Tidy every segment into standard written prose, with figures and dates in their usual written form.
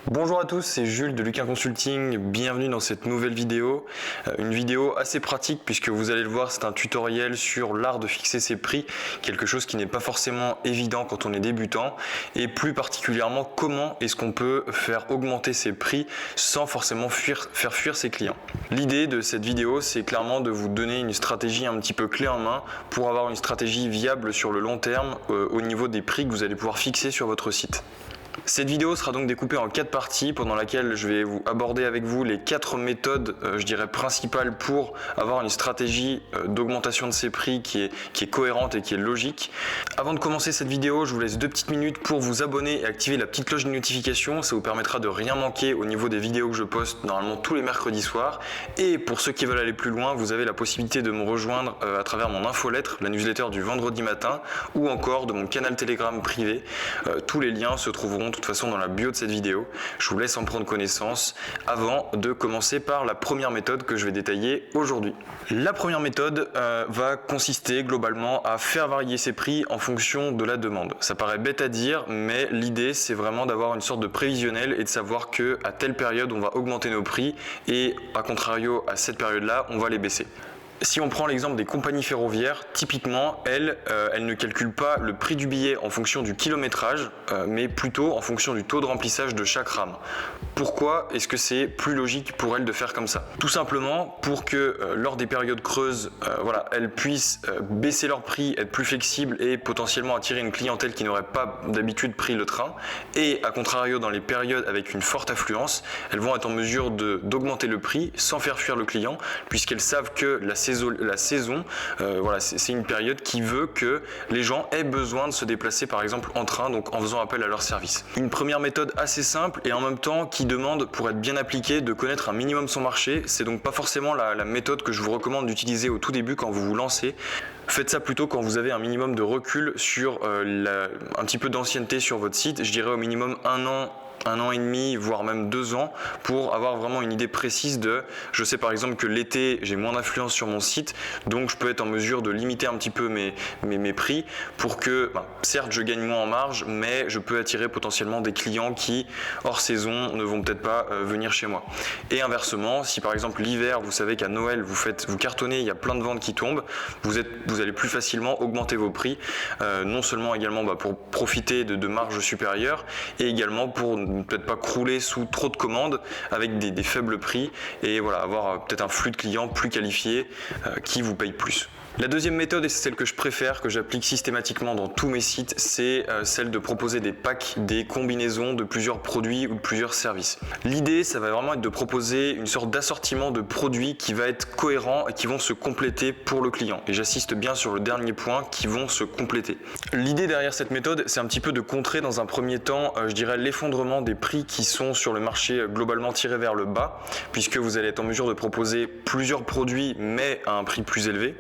Bonjour à tous, c'est Jules de Luquin Consulting, bienvenue dans cette nouvelle vidéo. Une vidéo assez pratique puisque vous allez le voir, c'est un tutoriel sur l'art de fixer ses prix, quelque chose qui n'est pas forcément évident quand on est débutant et plus particulièrement comment est-ce qu'on peut faire augmenter ses prix sans forcément faire fuir ses clients. L'idée de cette vidéo, c'est clairement de vous donner une stratégie un petit peu clé en main pour avoir une stratégie viable sur le long terme au niveau des prix que vous allez pouvoir fixer sur votre site. Cette vidéo sera donc découpée en 4 parties pendant laquelle je vais vous aborder avec vous les 4 méthodes, je dirais principales pour avoir une stratégie d'augmentation de ses prix qui est cohérente et qui est logique. Avant de commencer cette vidéo, je vous laisse 2 petites minutes pour vous abonner et activer la petite cloche de notification. Ça vous permettra de rien manquer au niveau des vidéos que je poste normalement tous les mercredis soirs. Et pour ceux qui veulent aller plus loin, vous avez la possibilité de me rejoindre à travers mon infolettre, la newsletter du vendredi matin, ou encore de mon canal Telegram privé. Tous les liens se trouveront de toute façon dans la bio de cette vidéo. Je vous laisse en prendre connaissance avant de commencer par la première méthode que je vais détailler aujourd'hui. La première méthode va consister globalement à faire varier ses prix en fonction de la demande. Ça paraît bête à dire, mais l'idée c'est vraiment d'avoir une sorte de prévisionnel et de savoir que à telle période on va augmenter nos prix et à contrario à cette période-là on va les baisser. Si on prend l'exemple des compagnies ferroviaires, typiquement, elles ne calculent pas le prix du billet en fonction du kilométrage, mais plutôt en fonction du taux de remplissage de chaque rame. Pourquoi est-ce que c'est plus logique pour elles de faire comme ça? Tout simplement pour que lors des périodes creuses, elles puissent baisser leur prix, être plus flexibles et potentiellement attirer une clientèle qui n'aurait pas d'habitude pris le train. Et à contrario, dans les périodes avec une forte affluence, elles vont être en mesure d'augmenter le prix sans faire fuir le client, puisqu'elles savent que la saison, c'est une période qui veut que les gens aient besoin de se déplacer par exemple en train, donc en faisant appel à leur service. Une première méthode assez simple et en même temps qui demande, pour être bien appliquée, de connaître un minimum son marché. C'est donc pas forcément la méthode que je vous recommande d'utiliser au tout début quand vous vous lancez. Faites ça plutôt quand vous avez un minimum de recul sur un petit peu d'ancienneté sur votre site. Je dirais au minimum un an et demi, voire même 2 ans, pour avoir vraiment une idée précise je sais par exemple que l'été j'ai moins d'influence sur mon site, donc je peux être en mesure de limiter un petit peu mes prix pour que, certes je gagne moins en marge, mais je peux attirer potentiellement des clients qui, hors saison, ne vont peut-être pas venir chez moi. Et inversement, si par exemple l'hiver, vous savez qu'à Noël vous cartonnez, il y a plein de ventes qui tombent, vous allez plus facilement augmenter vos prix, non seulement également pour profiter de marges supérieures, et également pour peut-être pas crouler sous trop de commandes avec des faibles prix et avoir peut-être un flux de clients plus qualifié qui vous paye plus. La deuxième méthode, et c'est celle que je préfère, que j'applique systématiquement dans tous mes sites, c'est celle de proposer des packs, des combinaisons de plusieurs produits ou de plusieurs services. L'idée, ça va vraiment être de proposer une sorte d'assortiment de produits qui va être cohérent et qui vont se compléter pour le client. Et j'insiste bien sur le dernier point, qui vont se compléter. L'idée derrière cette méthode, c'est un petit peu de contrer dans un premier temps, je dirais, l'effondrement des prix qui sont sur le marché globalement tirés vers le bas, puisque vous allez être en mesure de proposer plusieurs produits mais à un prix plus élevé.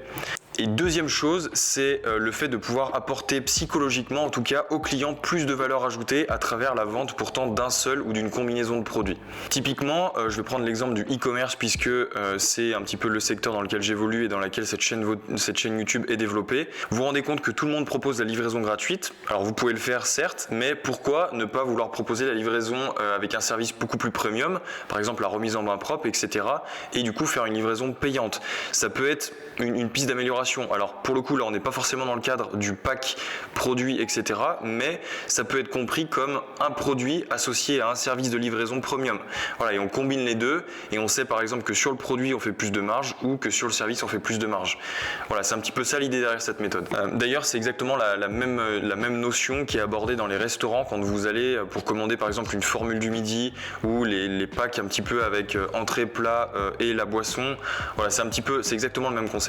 Et deuxième chose, c'est le fait de pouvoir apporter psychologiquement, en tout cas aux clients, plus de valeur ajoutée à travers la vente pourtant d'un seul ou d'une combinaison de produits. Typiquement, je vais prendre l'exemple du e-commerce puisque c'est un petit peu le secteur dans lequel j'évolue et dans lequel cette chaîne YouTube est développée. Vous vous rendez compte que tout le monde propose la livraison gratuite. Alors vous pouvez le faire certes, mais pourquoi ne pas vouloir proposer la livraison avec un service beaucoup plus premium, par exemple la remise en main propre, etc. et du coup faire une livraison payante. Ça peut être une piste d'amélioration. Alors pour le coup là on n'est pas forcément dans le cadre du pack produit etc, mais ça peut être compris comme un produit associé à un service de livraison premium. Et on combine les deux et on sait par exemple que sur le produit on fait plus de marge ou que sur le service on fait plus de marge. C'est un petit peu ça l'idée derrière cette méthode. D'ailleurs c'est exactement la même notion qui est abordée dans les restaurants quand vous allez pour commander par exemple une formule du midi ou les packs un petit peu avec entrée, plat et la boisson. C'est exactement le même concept.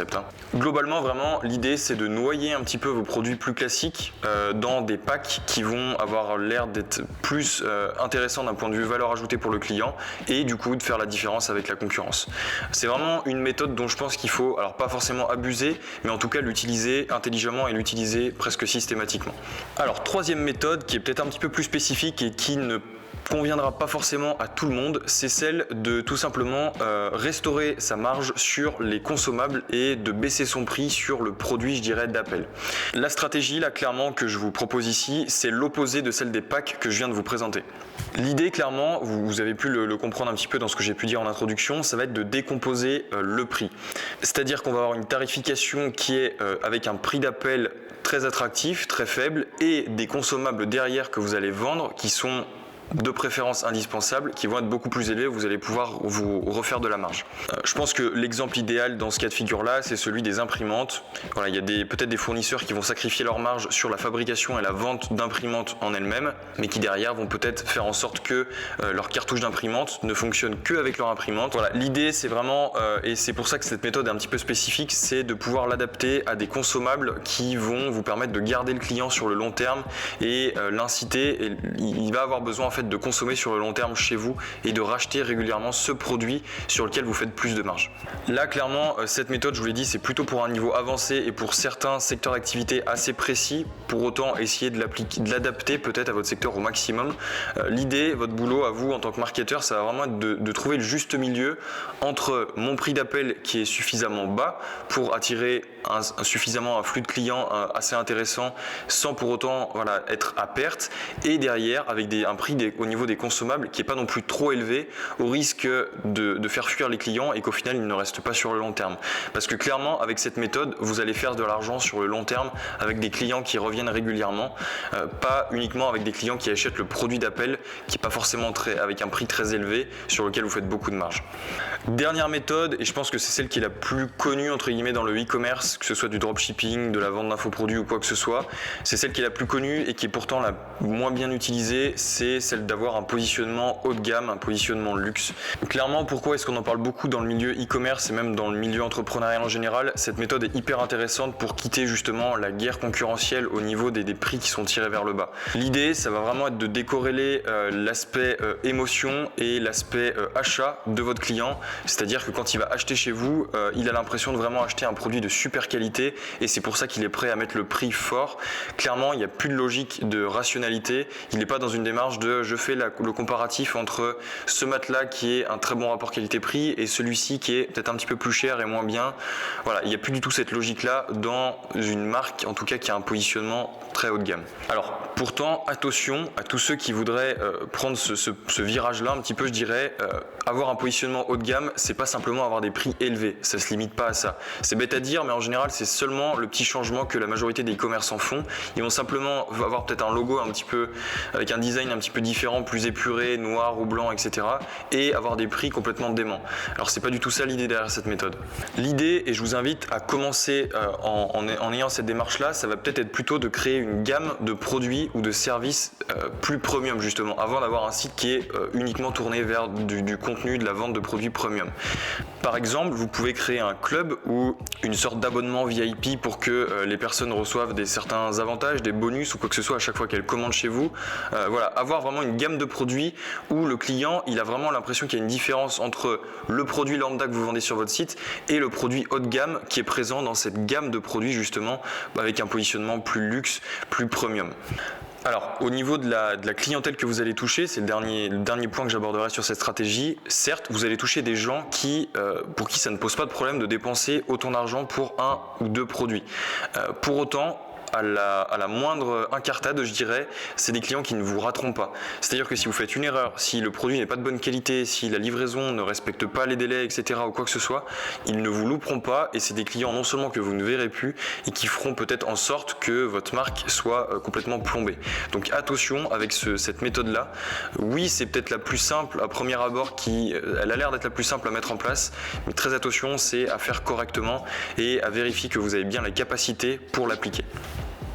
Globalement, vraiment, l'idée c'est de noyer un petit peu vos produits plus classiques dans des packs qui vont avoir l'air d'être plus intéressants d'un point de vue valeur ajoutée pour le client et du coup de faire la différence avec la concurrence. C'est vraiment une méthode dont je pense qu'il faut, alors pas forcément abuser, mais en tout cas l'utiliser intelligemment et l'utiliser presque systématiquement. Alors, troisième méthode qui est peut-être un petit peu plus spécifique et qui ne conviendra pas forcément à tout le monde, c'est celle de tout simplement restaurer sa marge sur les consommables et de baisser son prix sur le produit, je dirais, d'appel. La stratégie là clairement que je vous propose ici, c'est l'opposé de celle des packs que je viens de vous présenter. L'idée clairement, vous avez pu le comprendre un petit peu dans ce que j'ai pu dire en introduction, ça va être de décomposer le prix. C'est-à-dire qu'on va avoir une tarification qui est avec un prix d'appel très attractif, très faible et des consommables derrière que vous allez vendre qui sont de préférence indispensables, qui vont être beaucoup plus élevés, vous allez pouvoir vous refaire de la marge. Je pense que l'exemple idéal dans ce cas de figure là, c'est celui des imprimantes. Voilà, il y a peut-être des fournisseurs qui vont sacrifier leur marge sur la fabrication et la vente d'imprimantes en elles-mêmes, mais qui derrière vont peut-être faire en sorte que leur cartouche d'imprimante ne fonctionne que avec leur imprimante. Voilà, l'idée c'est vraiment, et c'est pour ça que cette méthode est un petit peu spécifique, c'est de pouvoir l'adapter à des consommables qui vont vous permettre de garder le client sur le long terme et l'inciter, et il va avoir besoin en fait de consommer sur le long terme chez vous et de racheter régulièrement ce produit sur lequel vous faites plus de marge. Là clairement cette méthode, je vous l'ai dit, c'est plutôt pour un niveau avancé et pour certains secteurs d'activité assez précis. Pour autant essayer de l'adapter peut-être à votre secteur au maximum. L'idée, votre boulot à vous en tant que marketeur, ça va vraiment être de trouver le juste milieu entre mon prix d'appel qui est suffisamment bas pour attirer suffisamment un flux de clients assez intéressant sans pour autant être à perte, et derrière avec un prix au niveau des consommables qui n'est pas non plus trop élevé au risque de faire fuir les clients et qu'au final ils ne restent pas sur le long terme. Parce que clairement avec cette méthode vous allez faire de l'argent sur le long terme avec des clients qui reviennent régulièrement, pas uniquement avec des clients qui achètent le produit d'appel qui n'est pas forcément avec un prix très élevé sur lequel vous faites beaucoup de marge. Dernière méthode, et je pense que c'est celle qui est la plus connue entre guillemets dans le e-commerce, que ce soit du dropshipping, de la vente d'infoproduits ou quoi que ce soit, c'est celle qui est la plus connue et qui est pourtant la moins bien utilisée, c'est celle d'avoir un positionnement haut de gamme, un positionnement luxe. Clairement, pourquoi est-ce qu'on en parle beaucoup dans le milieu e-commerce et même dans le milieu entrepreneurial en général? Cette méthode est hyper intéressante pour quitter justement la guerre concurrentielle au niveau des prix qui sont tirés vers le bas. L'idée, ça va vraiment être de décorréler l'aspect émotion et l'aspect achat de votre client. C'est-à-dire que quand il va acheter chez vous, il a l'impression de vraiment acheter un produit de super qualité et c'est pour ça qu'il est prêt à mettre le prix fort. Clairement, il n'y a plus de logique de rationalité. Il n'est pas dans une démarche de je fais le comparatif entre ce matelas qui est un très bon rapport qualité-prix et celui-ci qui est peut-être un petit peu plus cher et moins bien. Voilà, il n'y a plus du tout cette logique-là dans une marque, en tout cas qui a un positionnement très haut de gamme. Alors, pourtant, attention à tous ceux qui voudraient prendre ce virage-là un petit peu, je dirais, avoir un positionnement haut de gamme, c'est pas simplement avoir des prix élevés, ça se limite pas à ça. C'est bête à dire, mais en général, c'est seulement le petit changement que la majorité des e-commerçants font. Ils vont simplement avoir peut-être un logo un petit peu, avec un design un petit peu différent, plus épuré, noir ou blanc, etc. et avoir des prix complètement déments. Alors, c'est pas du tout ça l'idée derrière cette méthode. L'idée, et je vous invite à commencer en ayant cette démarche-là, ça va peut-être être plutôt de créer une gamme de produits ou de services plus premium justement, avant d'avoir un site qui est uniquement tourné vers du contenu, de la vente de produits premium. Par exemple, vous pouvez créer un club ou une sorte d'abonnement VIP pour que les personnes reçoivent certains avantages, des bonus ou quoi que ce soit à chaque fois qu'elles commandent chez vous. Voilà, avoir vraiment une gamme de produits où le client il a vraiment l'impression qu'il y a une différence entre le produit lambda que vous vendez sur votre site et le produit haut de gamme qui est présent dans cette gamme de produits justement avec un positionnement plus luxe, plus premium. Alors, au niveau de la clientèle que vous allez toucher, c'est le dernier point que j'aborderai sur cette stratégie. Certes, vous allez toucher des gens pour qui ça ne pose pas de problème de dépenser autant d'argent pour un ou deux produits. Pour autant, à la moindre incartade, je dirais, c'est des clients qui ne vous rateront pas. C'est-à-dire que si vous faites une erreur, si le produit n'est pas de bonne qualité, si la livraison ne respecte pas les délais, etc. ou quoi que ce soit, ils ne vous louperont pas et c'est des clients non seulement que vous ne verrez plus et qui feront peut-être en sorte que votre marque soit complètement plombée. Donc attention avec cette méthode-là. Oui, c'est peut-être la plus simple à premier abord, elle a l'air d'être la plus simple à mettre en place, mais très attention, c'est à faire correctement et à vérifier que vous avez bien la capacité pour l'appliquer.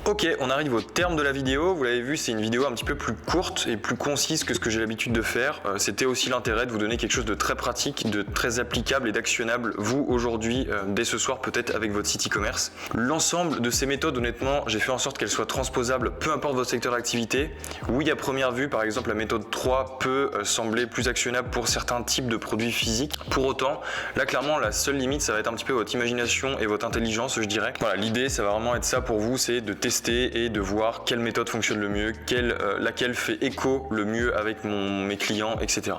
Ok, on arrive au terme de la vidéo. Vous l'avez vu, c'est une vidéo un petit peu plus courte et plus concise que ce que j'ai l'habitude de faire. C'était aussi l'intérêt de vous donner quelque chose de très pratique, de très applicable et d'actionnable, vous, aujourd'hui, dès ce soir, peut-être avec votre site e-commerce. L'ensemble de ces méthodes, honnêtement, j'ai fait en sorte qu'elles soient transposables, peu importe votre secteur d'activité. Oui, à première vue, par exemple, la méthode 3 peut sembler plus actionnable pour certains types de produits physiques. Pour autant, là, clairement, la seule limite, ça va être un petit peu votre imagination et votre intelligence, je dirais. Voilà, l'idée, ça va vraiment être ça pour vous, c'est de tester tester et de voir quelle méthode fonctionne le mieux, laquelle fait écho le mieux avec mes clients, etc.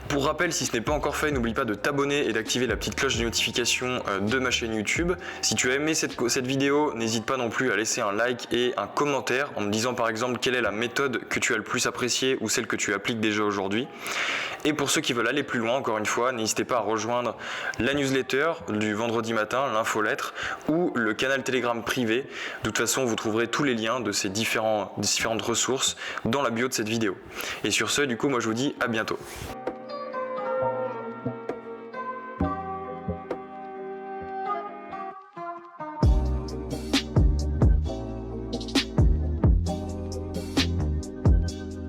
Pour rappel, si ce n'est pas encore fait, n'oublie pas de t'abonner et d'activer la petite cloche de notification de ma chaîne YouTube. Si tu as aimé cette vidéo, n'hésite pas non plus à laisser un like et un commentaire en me disant par exemple quelle est la méthode que tu as le plus appréciée ou celle que tu appliques déjà aujourd'hui. Et pour ceux qui veulent aller plus loin, encore une fois, n'hésitez pas à rejoindre la newsletter du vendredi matin, l'infolettre, ou le canal Telegram privé. De toute façon, vous trouverez tous les liens de ces différentes ressources dans la bio de cette vidéo. Et sur ce, du coup, moi je vous dis à bientôt.